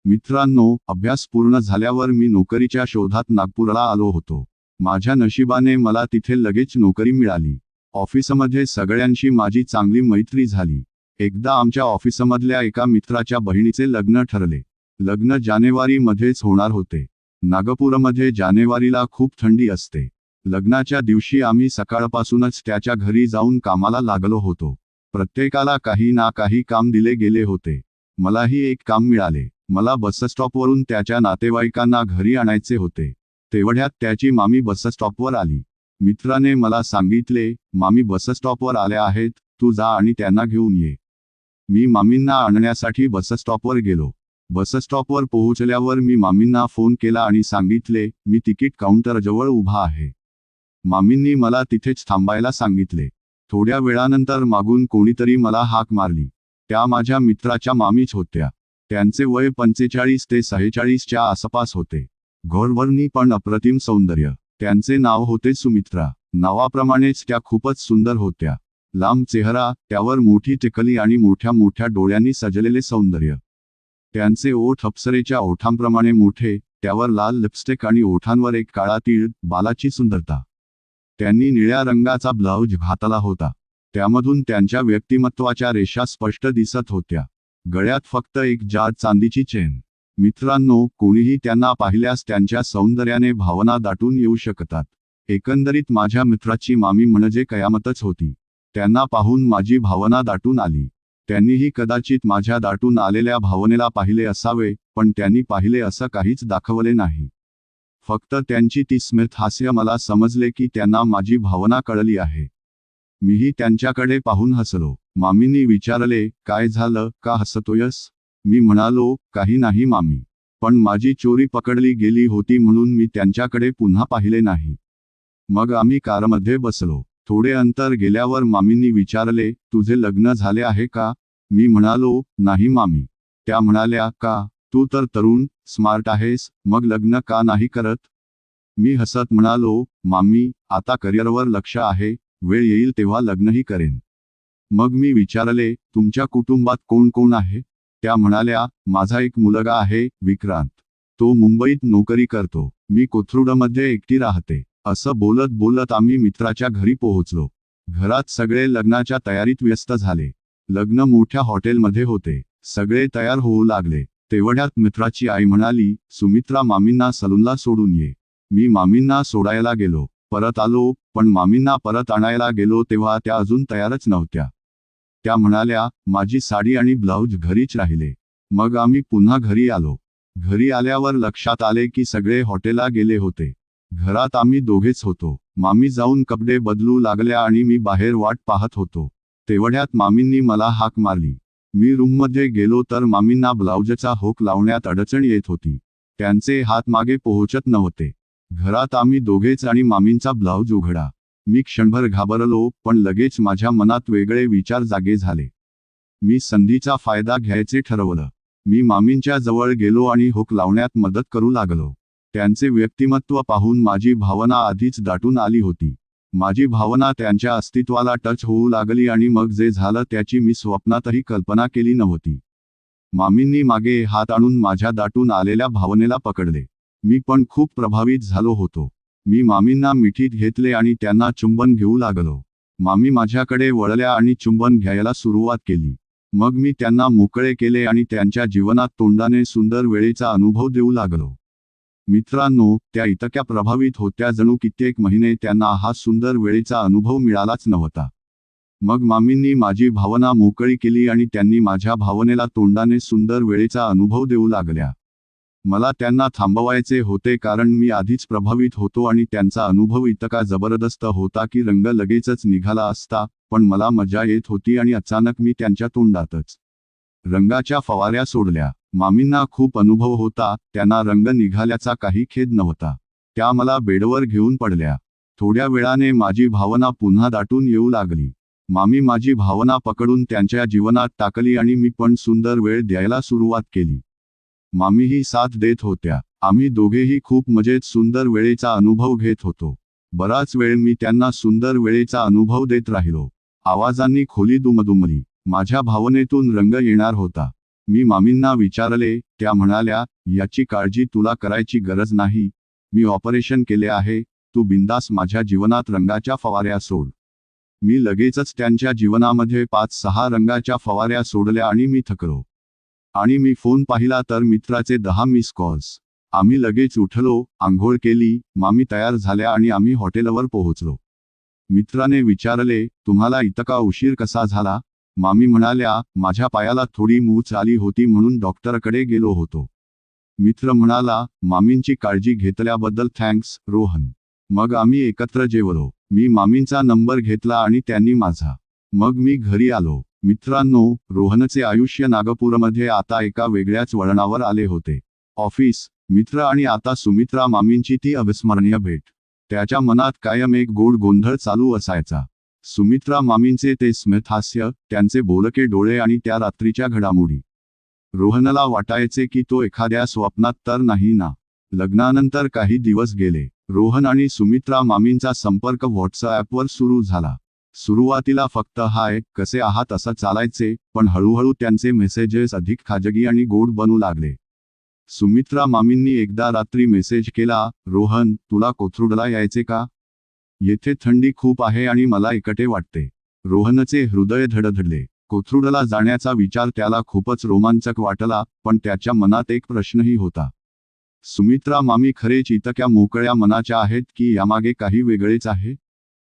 मित्रांनो, अभ्यास पूर्ण झाल्यावर मी नोकरीच्या शोधात नागपूरला आलो होतो. माझ्या नशिबाने मला तिथे लगेच नोकरी मिळाली. ऑफिसमध्ये सगळ्यांशी माझी चांगली मैत्री झाली. एकदा आमच्या ऑफिसमधल्या एका मित्राच्या बहिणीचे लग्न ठरले. लग्न जानेवारीमध्येच होणार होते. नागपूरमध्ये जानेवारीला खूप थंडी असते. लग्नाच्या दिवशी आम्ही सकाळपासूनच त्याच्या घरी जाऊन कामाला लागलो होतो. प्रत्येकाला काही ना काही काम दिले गेले होते. मलाही एक काम मिळाले. मला बसस्टॉपवरून त्याच्या नातेवाईकांना घरी आणायचे होते. तेवढ्यात त्याची मामी बसस्टॉपवर आली. मित्राने मला सांगितले, मामी बसस्टॉपवर आल्या आहेत, तू जा आणि त्यांना घेऊन ये. मी मामींना आणण्यासाठी बसस्टॉपवर गेलो. बसस्टॉपवर पोहोचल्यावर मी मामींना फोन केला आणि सांगितले, मी तिकीट काउंटरजवळ उभा आहे. मामींनी मला तिथेच थांबायला सांगितले. थोड्या वेळानंतर मागून कोणीतरी मला हाक मारली. त्या माझ्या मित्राच्या मामीच होत्या. त्यांचे वय 45 ते 46च्या आसपास होते. घोरवर्णी पण अप्रतिम सौंदर्य. त्यांचे नाव होते सुमित्रा. नावाप्रमाणेच त्या खूपच सुंदर होत्या. लांब चेहरा, त्यावर मोठी टिकली आणि मोठ्या मोठ्या डोळ्यांनी सजलेले सौंदर्य. त्यांचे ओठ अप्सरेच्या ओठांप्रमाणे मोठे, त्यावर लाल लिपस्टिक आणि ओठांवर एक काळा तीळ, बालाची सुंदरता. त्यांनी निळ्या रंगाचा ब्लाउज घातला होता. त्यामधून त्यांच्या व्यक्तिमत्वाच्या रेषा स्पष्ट दिसत होत्या. गळ्यात फक्त एक जाड चांदीची चेन. मित्रांनो, कोणीही त्यांना पाहिल्यास त्यांच्या सौंदर्याने भावना दाटून येऊ शकतात. एकंदरीत माझ्या मित्राची मामी म्हणजे कयामतच होती. त्यांना पाहून माझी भावना दाटून आली. त्यांनीही कदाचित माझ्या दाटून आलेल्या भावनेला पाहिले असावे, पण त्यांनी पाहिले असं काहीच दाखवले नाही. फक्त त्यांची ती स्मित हास्य मला समजले की त्यांना माझी भावना कळली आहे. मीही त्यांच्याकडे पाहून हसलो. मामींनी विचारले, काय झालं, का हसतोयस? मी म्हणालो, काही नाही मामी. पण माझी चोरी पकडली गेली होती म्हणून मी त्यांच्याकडे पुन्हा पाहिले नाही. मग आम्ही कारमध्ये बसलो. थोडे अंतर गेल्यावर मामींनी विचारले, तुझे लग्न झाले आहे का? मी म्हणालो, नाही मामी. त्या म्हणाल्या, का? तू तर तरुण, स्मार्ट आहेस, मग लग्न का नाही करत? मी हसत म्हणालो, मामी, आता करिअरवर लक्ष आहे, वेळ येईल तेव्हा लग्नही करेन. मग मी विचारले, तुमच्या कुटुंबात कोण कोण आहे? त्या म्हणाल्या, माझा एक मुलगा आहे, विक्रांत. तो मुंबईत नोकरी करतो. मी कोथरूडमध्ये एकटी राहते. असं बोलत बोलत आम्ही मित्राच्या घरी पोहोचलो. घरात सगळे लग्नाच्या तयारीत व्यस्त झाले. लग्न मोठ्या हॉटेलमध्ये होते. सगळे तयार होऊ लागले. तेवढ्यात मित्राची आई म्हणाली, सुमित्रा, मामींना सलूनला सोडून ये. मी मामींना सोडायला गेलो. परत आलो, पण मामींना परत आणायला गेलो तेव्हा त्या अजून तयारच नव्हत्या. त्या म्हणाल्या, माझी साडी आणि ब्लाउज घरीच राहिले. मग आम्ही पुन्हा घरी आलो. घरी आल्यावर लक्षात आले की सगळे हॉटेलला गेले होते. घरात आम्ही दोघेच होतो. मामी जाऊन कपडे बदलू लागल्या आणि मी बाहेर वाट पाहत होतो. तेवढ्यात मामींनी मला हाक मारली. मी रूममध्ये गेलो तर मामींना ब्लाउजचा हुक लावण्यात अडचण येत होती. त्यांचे हात मागे पोहोचत नव्हते. घरात आम्ही दोघेच आणि मामींचा ब्लाउज उघडा. मी क्षणभर घाबरलो, पण लगेच माझ्या मनात वेगळे विचार जागे झाले. मी संधीचा फायदा घ्यायचे ठरवलं. मी मामींच्या जवळ गेलो आणि हुक लावण्यात मदत करू लागलो. त्यांचे व्यक्तिमत्व पाहून माझी भावना आधीच दाटून आली होती. माझी भावना त्यांच्या अस्तित्वाला टच होऊ लागली आणि मग जे झालं त्याची मी स्वप्नातही कल्पना केली नव्हती. मामींनी मागे हात आणून माझ्या दाटून आलेल्या भावनेला पकडले. मी पण खूप प्रभावित झालो होतो. मी मामींना मिठीत घेतले आणि त्यांना चुंबन घेऊ लागलो. मामी माझ्याकडे वळल्या आणि चुंबन घ्यायला सुरुवात केली. मग मी त्यांना मोकळे केले आणि त्यांच्या जीवनात तोंडाने सुंदर वेळेचा अनुभव देऊ लागलो. मित्रांनो, त्या इतक्या प्रभावित होत्या जणू कित्येक महिने त्यांना हा सुंदर वेळेचा अनुभव मिळालाच नव्हता. मग मामींनी माझी भावना मोकळी केली आणि त्यांनी माझ्या भावनेला तोंडाने सुंदर वेळेचा अनुभव देऊ लागल्या. मला त्यांना थांबवायचे होते कारण मी आधीच प्रभावित होतो आणि त्यांचा अनुभव इतका जबरदस्त होता की रंग लगेचच निघाला असता, पण मला मजा येत होती आणि अचानक मी त्यांच्या तोंडातच रंगाच्या फवाऱ्या सोडल्या. मामींना खूप अनुभव होता, त्यांना रंग निघाल्याचा काही खेद नव्हता. त्या मला बेडवर घेऊन पडल्या. थोड्या वेळाने माझी भावना पुन्हा दाटून येऊ लागली. मामी माझी भावना पकडून त्यांच्या जीवनात टाकली आणि मी पण सुंदर वेळ द्यायला सुरुवात केली. मामीही साथ देत होत्या. आम्ही दोघेही खूप मजेत सुंदर वेळेचा अनुभव घेत होतो. बराच वेळ मी त्यांना सुंदर वेळेचा अनुभव देत राहिलो. आवाजांनी खोली दुमदुमली. माझ्या भावनेतून रंग येणार होता. मी मामींना विचारले, त्या म्हणाल्या, याची काळजी तुला करायची गरज नाही, मी ऑपरेशन केले आहे, तू बिंदास माझ्या जीवनात रंगाच्या फवाऱ्या सोड. मी लगेचच त्यांच्या जीवनामध्ये 5-6 रंगाच्या फवाऱ्या सोडल्या आणि मी थकलो. आणि मी फोन पाहिला तर मित्राचे 10 मिस कॉल्स. आम्ही लगेच उठलो, आंघोळ केली, मामी तयार झाल्या आणि आम्ही हॉटेलवर पोहोचलो. मित्राने विचारले, तुम्हाला इतका उशीर कसा झाला? मामी म्हणाल्या, माझ्या पायाला थोडी मूच आली होती म्हणून डॉक्टरकडे गेलो होतो. मित्र म्हणाला, मामींची काळजी घेतल्याबद्दल थँक्स, रोहन. मग आम्ही एकत्र जेवलो. मी मामींचा नंबर घेतला आणि त्यांनी माझा. मग मी घरी आलो. मित्रांनो, रोहनचे आयुष्य नागपूरमध्ये आता एका वेगळ्याच वळणावर आले होते. ऑफिस, मित्र आणि आता सुमित्रा मामींची ती अविस्मरणीय भेट. त्याच्या मनात कायम एक गोड गोंधळ चालू असायचा. सुमित्रा मामींचे ते स्मितहास्य, त्यांचे बोलके डोळे आणि त्या रात्रीच्या घडामोडी. रोहनला वाटायचे की तो एखाद्या स्वप्नात तर नाही ना. लग्नानंतर काही दिवस गेले. रोहन आणि सुमित्रा मामींचा संपर्क व्हॉट्सअॅपवर सुरू झाला. सुरुवातीला फक्त हाय, कसे आहात असं चालायचे, पण हळूहळू त्यांचे मेसेजेस अधिक खाजगी आणि गोड बनू लागले. सुमित्रा मामींनी एकदा रात्री मेसेज केला, रोहन, तुला कोथरूडला यायचे का? येथे थंडी खूप आहे आणि मला एकटे वाटते. रोहनचे हृदय धडधडले. कोथरूडला जाण्याचा विचार त्याला खूपच रोमांचक वाटला, पण त्याच्या मनात एक प्रश्नही होता. सुमित्रा मामी खरेच इतक्या मोकळ्या मनाच्या आहेत की यामागे काही वेगळेच आहे?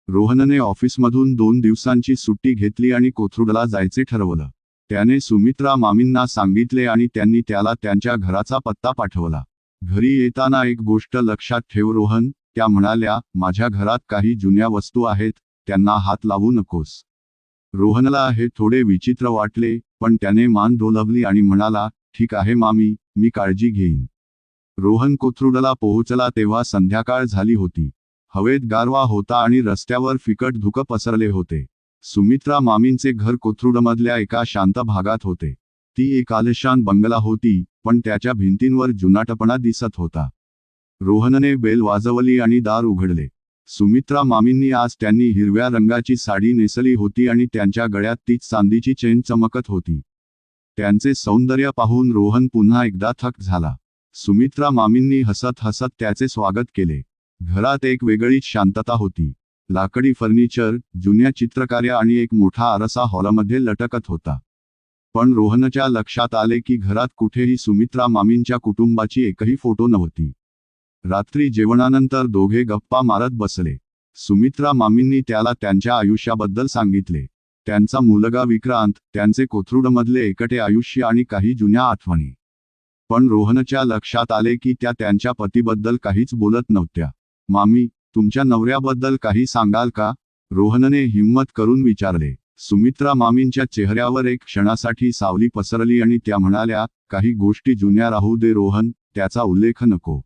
रोहनने ऑफिसमधून 2 दिवसांची सुट्टी घेतली आणि कोथरूडला जायचे ठरवलं. त्याने सुमित्रा मामींना सांगितले आणि त्यांनी त्याला त्यांच्या घराचा पत्ता पाठवला. घरी येताना एक गोष्ट लक्षात ठेव रोहन, त्या म्हणाल्या, माझ्या घरात काही जुन्या वस्तू आहेत, त्यांना हात लावू नकोस. रोहनला हे थोडे विचित्र वाटले, पण त्याने मान डोलावली आणि म्हणाला, ठीक आहे मामी, मी काळजी घेईन. रोहन कोथरूडला पोहोचला तेव्हा संध्याकाळ झाली होती. हवेत गारवा होता आणि रस्त्यावर फिकट धुकं पसरले होते. सुमित्रा मामींचे घर कोथरूडमधल्या एका शांत भागात होते. ती एक आलिशान बंगला होती, पण त्याच्या भिंतींवर जुनाटपणा दिसत होता. रोहनने बेल वाजवली आणि दार उघडले. सुमित्रा मामींनी आज त्यांनी हिरव्या रंगाची साडी नेसली होती आणि त्यांच्या गळ्यात तीच चांदीची चेन चमकत होती. त्यांचे सौंदर्य पाहून रोहन पुन्हा एकदा थक्क झाला. सुमित्रा मामींनी हसत हसत त्याचे स्वागत केले. घरात एक वेगळीच शांतता होती. लाकडी फर्निचर, जुन्या चित्रकार्या आणि एक मोठा आरसा हॉलमध्ये लटकत होता. पण रोहनच्या लक्षात आले की घरात कुठेही सुमित्रा मामींच्या कुटुंबाची एकही फोटो नव्हती. रात्री जेवणानंतर दोघे गप्पा मारत बसले. सुमित्रा मामींनी त्याला त्यांच्या आयुष्याबद्दल सांगितले. त्यांचा मुलगा विक्रांत, त्यांचे कोथरूडमधले एकटे आयुष्य आणि काही जुन्या आठवणी. पण रोहनच्या लक्षात आले की त्या त्यांच्या पतीबद्दल काहीच बोलत नव्हत्या. मामी, तुमच्या नवऱ्याबद्दल काही सांगाल का? रोहनने हिम्मत करून विचारले. सुमित्रा मामींच्या चेहऱ्यावर एक क्षणासाठी सावली पसरली आणि त्या म्हणाल्या, काही गोष्टी जुन्या राहू दे रोहन, त्याचा उल्लेख नको.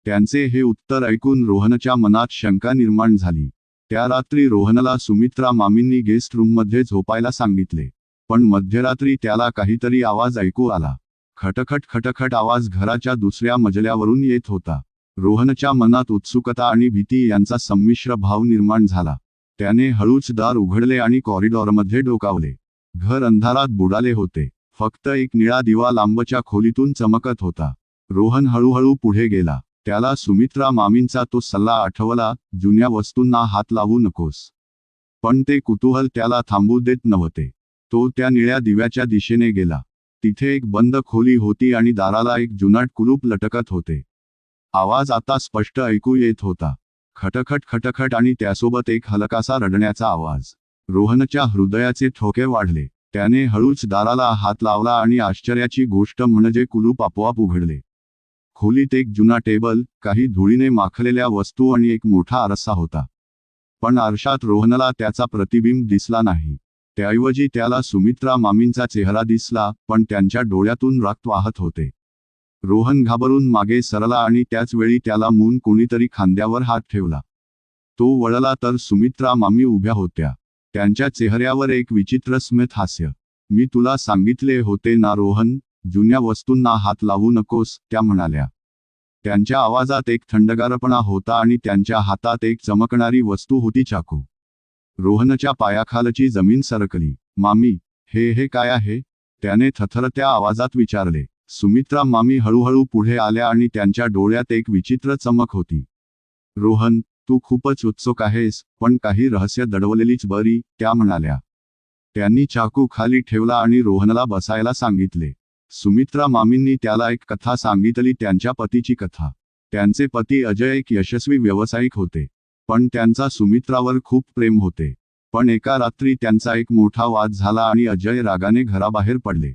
त्यांचे हे उत्तर ऐकून रोहनच्या मनात शंका निर्माण झाली. त्या रात्री रोहनला सुमित्रा मामींनी गेस्ट रूममध्ये झोपायला सांगितले. पण मध्यरात्री त्याला काहीतरी आवाज ऐकू आला. खटखट खटखट आवाज घराच्या दुसऱ्या मजल्यावरून येत होता. रोहनच्या मनात उत्सुकता आणि भीती यांचा संमिश्र भाव निर्माण झाला. त्याने हळूच दार उघडले आणि कॉरिडॉरमध्ये डोकावले. घर अंधारात बुडाले होते. फक्त एक निळा दिवा लांबच्या खोलीतून चमकत होता. रोहन हळूहळू पुढे गेला. त्याला सुमित्रा मामींचा तो सल्ला आठवला, जुन्या वस्तूंना हात लावू नकोस. पण ते कुतूहल त्याला थांबू देत नव्हते. तो त्या निळ्या दिव्याच्या दिशेने गेला. तिथे एक बंद खोली होती आणि दाराला एक जुनाट कुलूप लटकत होते. आवाज आता स्पष्ट ऐकू येत होता. खटखट खटखट आणि त्यासोबत एक हलकासा रडण्याचा आवाज. रोहनच्या हृदयाचे ठोके वाढले. त्याने हळूच दाराला हात लावला आणि आश्चर्याची गोष्ट म्हणजे कुलूप आपोआप उघडले. खोलीत एक जुना टेबल, काही धुळीने माखलेल्या वस्तू आणि एक मोठा आरसा होता. पण आरशात रोहनला त्याचा प्रतिबिंब दिसला नाही. त्याऐवजी त्याला सुमित्रा मामींचा चेहरा दिसला, पण त्यांच्या डोळ्यातून रक्त वाहत होते. रोहन घाबरून मागे सरला आणि त्याच वेळी त्याला मून कोणीतरी खांद्यावर हात ठेवला. तो वळला तर सुमित्रा मामी उभ्या होत्या. त्यांच्या चेहऱ्यावर एक विचित्र स्मित हास्य. मी तुला सांगितले होते ना रोहन, जुन्या वस्तूंना हात लावू नकोस, त्या म्हणाल्या. त्यांच्या आवाजात एक थंडगारपणा होता आणि त्यांच्या हातात एक चमकणारी वस्तू होती, चाकू. रोहनच्या पायाखालची जमीन सरकली. मामी, हे काय आहे? त्याने थरथरत्या आवाजात विचारले. सुमित्रा मामी हळूहळू पुढे आल्या आणि त्यांच्या डोळ्यात एक विचित्र चमक होती. रोहन, तू खूपच उत्सुक आहेस, पण काही रहस्य दडवलेलीच बरी, त्या म्हणाल्या. त्यांनी चाकू खाली ठेवला आणि रोहनला बसायला सांगितले. सुमित्रा मामींनी त्याला एक कथा सांगितली, त्यांच्या पतीची कथा. त्यांचे पती अजय एक यशस्वी व्यावसायिक होते, पण त्यांचा सुमित्रावर खूप प्रेम होते. पण एका रात्री त्यांचा एक मोठा वाद झाला आणि अजय रागाने घराबाहेर पडले.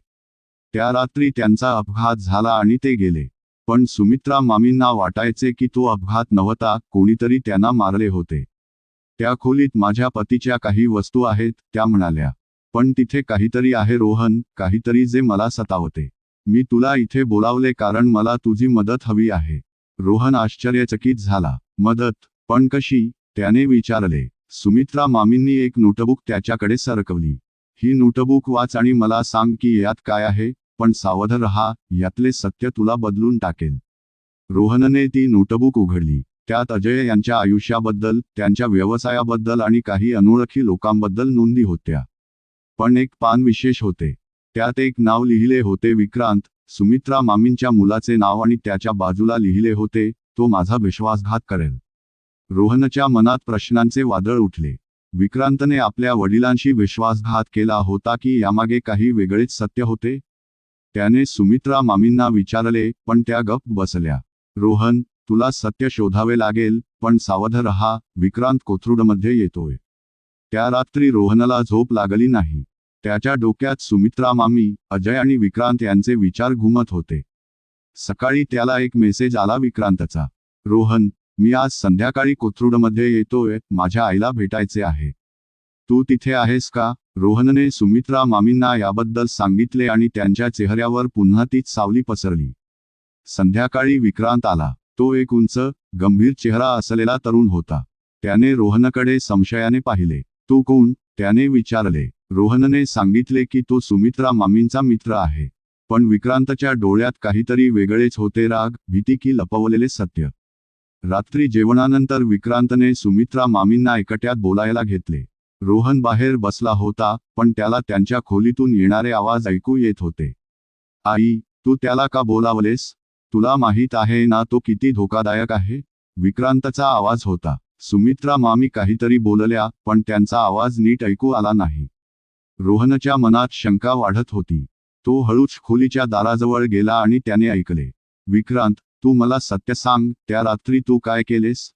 त्या रात्री त्यांचा अपघात झाला आणि ते गेले. पण सुमित्रा मामींना वाटायचे की तो अपघात नव्हता, कोणीतरी त्यांना मारले होते. त्या खोलीत माझ्या पतीच्या काही वस्तू आहेत, त्या म्हणाल्या. पण तिथे काहीतरी आहे रोहन, काहीतरी जे मला सतावते. मी तुला इथे बोलावले कारण मला तुझी मदत हवी आहे. रोहन आश्चर्यचकित झाला. मदत? पण कशी? त्याने विचारले. सुमित्रा मामींनी एक नोटबुक त्याच्याकडे सरकवली. ही नोटबुक वाच आणि मला सांग की यात काय आहे, पण सावध रहा, यातले सत्य तुला बदलून टाकेल. रोहनने ती नोटबुक उघडली. त्यात अजय यांच्या आयुष्याबद्दल, त्यांच्या व्यवसायाबद्दल आणि काही अनोळखी लोकांबद्दल नोंदी होत्या. पण एक पान विशेष होते. त्यात एक नाव लिहिले होते, विक्रांत, सुमित्रा मामींच्या मुलाचे नाव, आणि त्याच्या बाजूला लिहिले होते, तो माझा विश्वासघात करेल. रोहनच्या मनात प्रश्नांचे वादळ उठले. विक्रांतने आपल्या वडिलांशी विश्वासघात केला होता की यामागे काही वेगळेच सत्य होते? त्याने सुमित्रा मामींना विचारले, पण त्या गप्प बसल्या. रोहन, तुला सत्य शोधावे लागेल, पण सावध रहा, विक्रांत कोथरूडमध्ये येतोय. त्या रात्री रोहनला झोप लागली नाही. त्याच्या डोक्यात सुमित्रा मामी, अजय आणि विक्रांत यांचे विचार घुमत होते. सकाळी त्याला एक मेसेज आला विक्रांतचा. रोहन, मी आज संध्याकाळी कोथरूडमध्ये येतोय, माझ्या आईला भेटायचे आहे. तू तिथे आहेस का? रोहनने सुमित्रा मामींना याबद्दल सांगितले आणि त्यांच्या चेहऱ्यावर पुन्हा तीच सावली पसरली. संध्याकाळी विक्रांत आला. तो एक उंच, गंभीर चेहरा असलेला तरुण होता. त्याने रोहनकडे संशयाने पाहिले. तू कोण? त्याने विचारले. रोहनने सांगितले की तो सुमित्रा मामींचा मित्र आहे. पण विक्रांतच्या डोळ्यात काहीतरी वेगळेच होते, राग, भीती की लपवलेले सत्य. रात्री जेवणानंतर विक्रांतने सुमित्रा मामींना एकट्यात बोलायला घेतले. रोहन बाहेर बसला होता, पण त्याला त्यांच्या खोलीतून येणारे आवाज ऐकू येत होते. आई, तू त्याला का बोलावलेस? तुला माहीत आहे ना तो किती धोकादायक आहे? विक्रांतचा आवाज होता. सुमित्रा मामी काहीतरी बोलल्या, पण त्यांचा आवाज नीट ऐकू आला नाही. रोहनच्या मनात शंका वाढत होती. तो हळूच खोलीच्या दाराजवळ गेला आणि त्याने ऐकले. विक्रांत, तू मला सत्य सांग, त्या रात्री तू काय केलेस?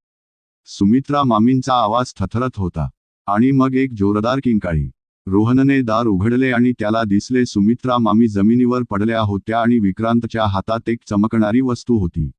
सुमित्रा मामींचा आवाज थरथरत होता. आणि मग एक जोरदार किंकाळी. रोहनने दार उघडले आणि त्याला दिसले सुमित्रा मामी जमिनीवर पडल्या होत्या आणि विक्रांतच्या हातात एक चमकणारी वस्तू होती.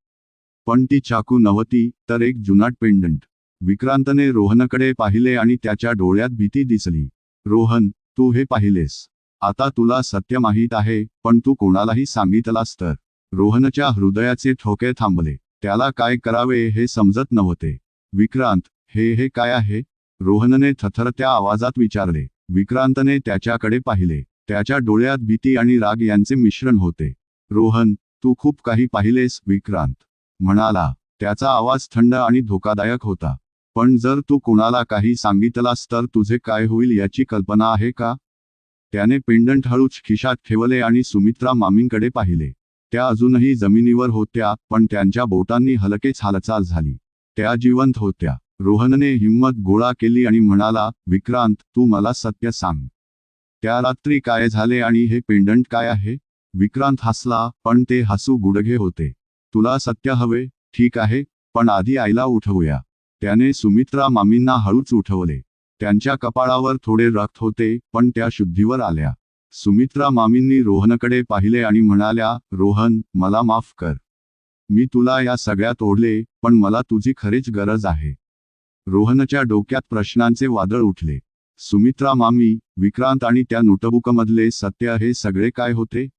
पण ती चाकू नव्हती, तर एक जुनाट पेंडंट. विक्रांतने रोहनकडे पाहिले आणि त्याच्या डोळ्यात भीती दिसली. रोहन, तू हे पाहिलेस. आता तुला सत्य माहीत आहे, पण तू कोणालाही सांगितलास तर? रोहनच्या हृदयाचे ठोके थांबले. त्याला काय करावे हे समजत नव्हते. विक्रांत, हे काय आहे? रोहनने थरथरत्या आवाजात विचारले. विक्रांतने त्याच्याकडे पाहिले. त्याच्या डोळ्यात भीती आणि राग यांचे मिश्रण होते. रोहन, तू खूप काही पाहिलेस, विक्रांत म्हणाला. त्याचा आवाज थंड आणि धोकादायक होता. पण जर तू कोणाला काही सांगितलास तर तुझे काय होईल याची कल्पना आहे का? त्याने पेंडंट हळूच खिशात ठेवले आणि सुमित्रा मामींकडे पाहिले. त्या अजूनही जमिनीवर होत्या, पण त्यांच्या बोटांनी हलकेच हालचाल झाली. त्या जिवंत होत्या. रोहनने हिंमत गोळा केली आणि म्हणाला, विक्रांत, तू मला सत्य सांग. त्या रात्री काय झाले आणि हे पेंडंट काय आहे? विक्रांत हसला, पण ते हसू गुडघे होते. तुला सत्य हवे? ठीक आहे, पण आधी आईला उठवूया. त्याने सुमित्रा मामींना हळूच उठवले. त्यांच्या कपाळावर थोडे रक्त होते, पण त्या शुद्धीवर आल्या. सुमित्रा मामींनी रोहनकडे पाहिले आणि म्हणाल्या, रोहन, मला माफ कर. मी तुला या सगळ्यात ओढले, पण मला तुझी खरीच गरज आहे. रोहनच्या डोक्यात प्रश्नांचे वादळ उठले. सुमित्रा मामी, विक्रांत आणि त्या नोटबुकमधले सत्य, हे सगळे काय होते?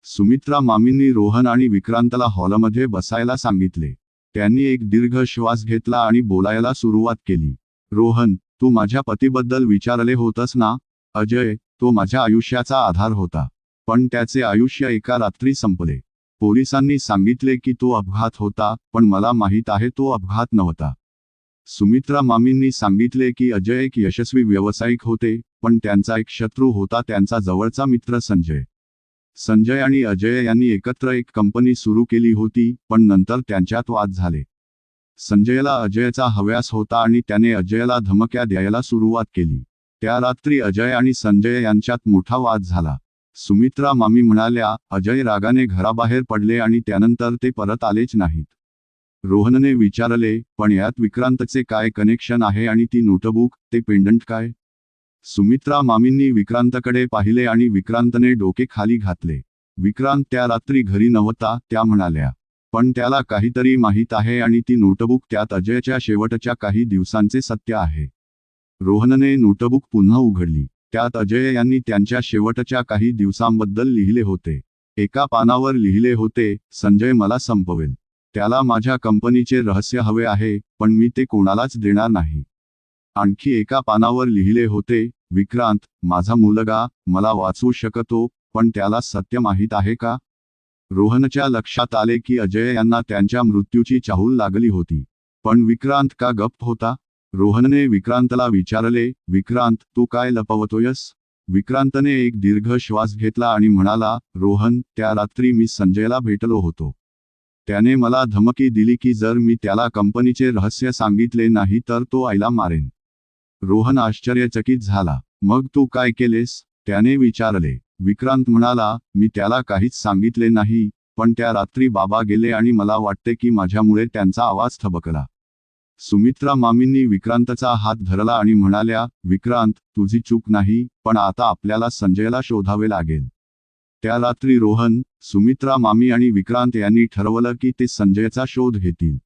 सुमित्रा मामींनी रोहन आणि विक्रांतला हॉलमध्ये बसायला सांगितले. त्यांनी एक दीर्घ श्वास घेतला आणि बोलायला सुरुवात केली. रोहन, तू माझ्या पतीबद्दल विचारले होतस ना? अजय, तो माझ्या आयुष्याचा आधार होता. पण त्याचे आयुष्य एका रात्री संपले. पोलिसांनी सांगितले की तो अपघात होता, पण मला माहीत आहे तो अपघात नव्हता. सुमित्रा मामींनी सांगितले की अजय एक यशस्वी व्यावसायिक होते, पण त्यांचा एक शत्रू होता, त्यांचा जवळचा मित्र संजय. संजय आणि अजय यांनी एकत्र एक कंपनी सुरू केली होती, पण नंतर त्यांच्यात वाद झाले. संजयला अजयचा हव्यास होता आणि त्याने अजयला धमक्या द्यायला सुरुवात केली. त्या रात्री अजय आणि संजय यांच्यात मोठा वाद झाला. सुमित्रा मामी म्हणाल्या, अजय रागाने घराबाहेर पडले आणि त्यानंतर ते परत आलेच नाहीत. रोहनने विचारले, पण यात विक्रांतचे काय कनेक्शन आहे आणि ती नोटबुक, ते पेंडंट काय? सुमित्रा मामींनी विक्रांतकडे पाहिले आणि विक्रांतने डोके खाली घातले. विक्रांत त्या रात्री घरी नव्हता, त्या म्हणाल्या. पण त्याला काहीतरी माहीत आहे आणि ती नोटबुक त्यात अजयच्या शेवटच्या काही दिवसांचे सत्य आहे. रोहनने नोटबुक पुन्हा उघडली. त्यात अजय यांनी त्यांच्या शेवटच्या काही दिवसांबद्दल लिहिले होते. एका पानावर लिहिले होते, संजय मला संपवेल. त्याला माझ्या कंपनीचे रहस्य हवे आहे, पण मी ते कोणालाच देणार नाही. आणखी एका पानावर लिहिले होते, विक्रांत, माझा मुलगा, मला वाचवू शकतो, पण त्याला सत्य माहीत आहे का? रोहनच्या लक्षात आले की अजय यांना त्यांच्या मृत्यूची चाहूल लागली होती. पण विक्रांत का गप्प होता? रोहनने विक्रांतला विचारले, विक्रांत, तू काय लपवतोयस? विक्रांतने एक दीर्घ श्वास घेतला आणि म्हणाला, रोहन, त्या रात्री मी संजयला भेटलो होतो. त्याने मला धमकी दिली की जर मी त्याला कंपनीचे रहस्य सांगितले नाही तर तो आईला मारेन. रोहन आश्चर्यचकित झाला. मग तू काय केलेस? त्याने विचारले. विक्रांत म्हणाला, मी त्याला काहीच सांगितले नाही, पण त्या रात्री बाबा गेले आणि मला वाटते की माझ्यामुळे त्यांचा आवाज थबकला. सुमित्रा मामींनी विक्रांतचा हात धरला आणि म्हणाल्या, विक्रांत, तुझी चूक नाही, पण आता आपल्याला संजयला शोधावे लागेल. त्या रात्री रोहन, सुमित्रा मामी आणि विक्रांत यांनी ठरवलं की ते संजयचा शोध घेतील.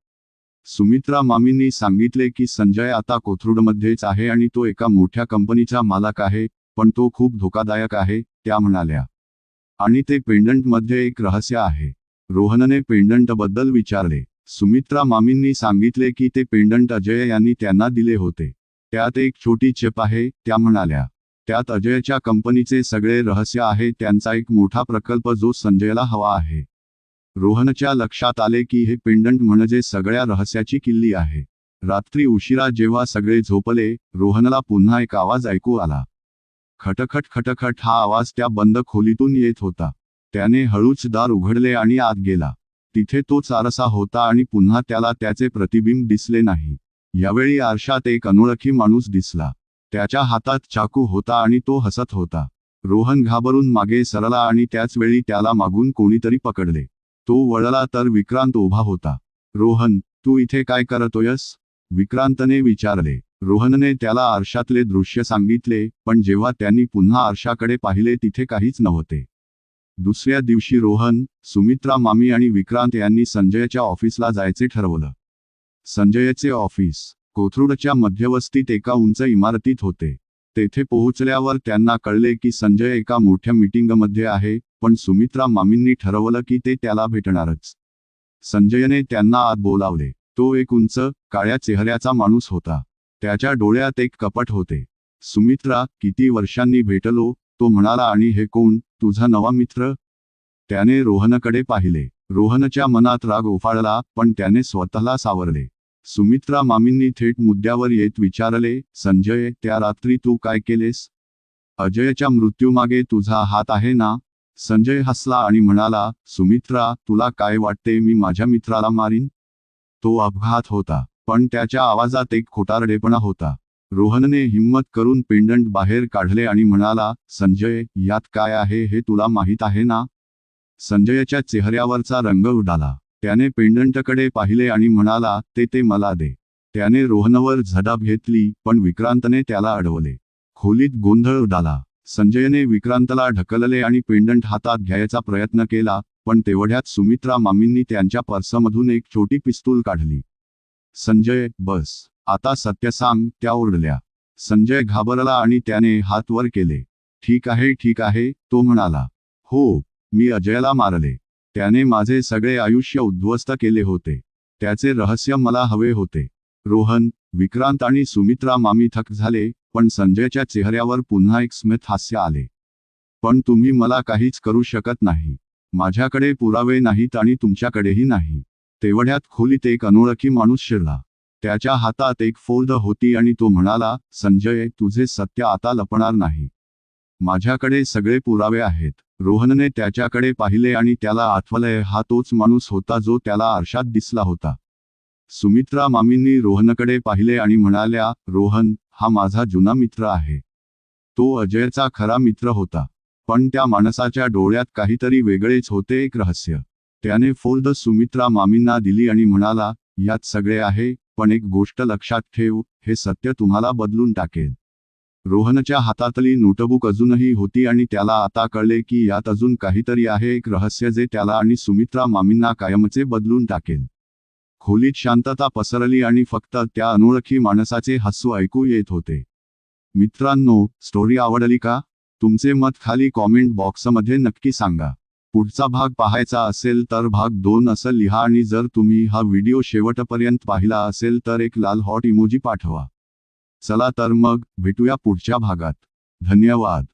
सुमित्रा मामींनी सांगितले की संजय आता कोथरूडमध्येच आहे आणि तो एका मोठ्या कंपनीचा मालक आहे, पण तो खूप धोकादायक आहे, त्या म्हणाल्या. आणि ते पेंडंटमध्ये एक रहस्य आहे. रोहनने पेंडंटबद्दल विचारले. सुमित्रा मामींनी सांगितले की ते पेंडंट अजय यांनी त्यांना दिले होते. त्यात एक छोटी चिप आहे, त्या म्हणाल्या. त्यात अजयच्या कंपनीचे सगळे रहस्य आहे, त्यांचा एक मोठा प्रकल्प जो संजयला हवा आहे. रोहनच्या लक्षात आले की हे पेंडंट म्हणजे सगळ्या रहस्याची किल्ली आहे. रात्री उशिरा जेव्हा सगळे झोपले, रोहनला पुन्हा एक आवाज ऐकू आला. खटखट खटखट हा आवाज त्या बंद खोलीतून येत होता. त्याने हळूच दार उघडले आणि आत गेला. तिथे तोच आरसा होता आणि पुन्हा त्याला त्याचे प्रतिबिंब दिसले नाही. यावेळी आरशात एक अनोळखी माणूस दिसला. त्याच्या हातात चाकू होता आणि तो हसत होता. रोहन घाबरून मागे सरला आणि त्याच वेळी त्याला मागून कोणीतरी पकडले. तो वळला तर विक्रांत उभा होता. रोहन, तू इथे काय करतोयस? विक्रांतने विचारले. रोहनने त्याला आरशातले दृश्य सांगितले, पण जेव्हा त्यांनी पुन्हा आरशाकडे पाहिले तिथे काहीच नव्हते. दुसऱ्या दिवशी रोहन, सुमित्रा मामी आणि विक्रांत यांनी संजयच्या ऑफिसला जायचे ठरवलं. संजयचे ऑफिस कोथरूडच्या मध्यवस्तीत एका उंच इमारतीत होते. तेथे पोहोचल्यावर त्यांना कळले की संजय एका मोठ्या मीटिंगमध्ये आहे, पण सुमित्रा मामींनी ठरवलं की ते त्याला भेटणारच. संजयने त्यांना आत बोलावले. तो एक उंच, काळ्या चेहऱ्याचा माणूस होता. त्याच्या डोळ्यात एक कपट होते. सुमित्रा, किती वर्षांनी भेटलो, तो म्हणाला. आणि हे कोण, तुझा नवा मित्र? त्याने रोहनकडे पाहिले. रोहनच्या मनात राग उफाळला, पण त्याने स्वतःला सावरले. सुमित्रा मामींनी थेट मुद्द्यावर येत विचारले, संजय, त्या रात्री तू काय केलेस? अजयच्या मृत्यूमागे तुझा हात आहे ना? संजय हसला आणि म्हणाला, सुमित्रा, तुला काय वाटते मी माझ्या मित्राला मारीन? तो अपघात होता, पण त्याच्या आवाजात एक खोटारडेपणा होता. रोहनने हिम्मत करून पेंडंट बाहेर काढले आणि म्हणाला, संजय, यात काय आहे हे तुला माहीत आहे ना? संजयच्या चेहऱ्यावरचा रंग उडाला. त्याने पेंडंटकडे पाहिले आणि म्हणाला, ते मला दे. त्याने रोहनवर झडाप घेतली, पण विक्रांतने त्याला अडवले. खोलीत गोंधळ उडाला. संजयने विक्रांतला ढकलले आणि पेंडंट हातात घ्यायचा प्रयत्न केला, पण तेवढ्यात सुमित्रा मामींनी त्यांच्या पर्समधून एक छोटी पिस्तूल काढली. संजय, बस. आता सत्य सांग, त्या ओरडल्या. संजय घाबरला आणि त्याने हात वर केले. ठीक आहे, तो म्हणाला. हो, मी अजयला मारले. त्याने माझे सगळे आयुष्य उद्ध्वस्त केले होते. त्याचे रहस्य मला हवे होते. रोहन, विक्रांत आणि सुमित्रा मामी थक झाले, पण संजयच्या चेहऱ्यावर पुन्हा एक स्मित हास्य आले. पण तुम्ही मला काहीच करू शकत नाही. माझ्याकडे पुरावे नाहीत आणि तुमच्याकडेही नाही. तेवढ्यात खोलीत एक अनोळखी माणूस शिरला. त्याच्या हातात एक फोल्ड होती आणि तो म्हणाला, संजय, तुझे सत्य आता लपणार नाही. माझ्याकडे सगळे पुरावे आहेत. रोहनने त्याच्याकडे पाहिले आणि त्याला आठवलंय हा तोच माणूस होता जो त्याला आरशात दिसला होता. सुमित्रा मामींनी रोहनकडे पाहिले आणि म्हणाल्या, रोहन, हा माझा जुना मित्र आहे. तो अजयचा खरा मित्र होता. पण त्या माणसाच्या डोळ्यात काहीतरी वेगळेच होते, एक रहस्य. त्याने फोल्ड सुमित्रा मामींना दिली आणि म्हणाला, यात सगळे आहे, पण एक गोष्ट लक्षात ठेव, हे सत्य तुम्हाला बदलून टाकेल. रोहनच्या हातातली नोटबुक अजूनही होती आणि त्याला आता कळले की यात अजून काहीतरी आहे, एक रहस्य जे त्याला आणि सुमित्रा मामींना कायमचे बदलून टाकेल. खोलीत शांतता पसरली आणि फक्त त्या अनोळखी माणसाचे हसू ऐकू येत होते. मित्रांनो, स्टोरी आवडली का? तुमचे मत खाली कॉमेंट बॉक्समध्ये नक्की सांगा. पुढचा भाग पाहायचा असेल तर भाग 2 असं लिहा आणि जर तुम्ही हा व्हिडिओ शेवटपर्यंत पाहिला असेल तर एक लाल हॉट इमोजी पाठवा. चला तर मग, भेटूया पुढच्या भागात. धन्यवाद.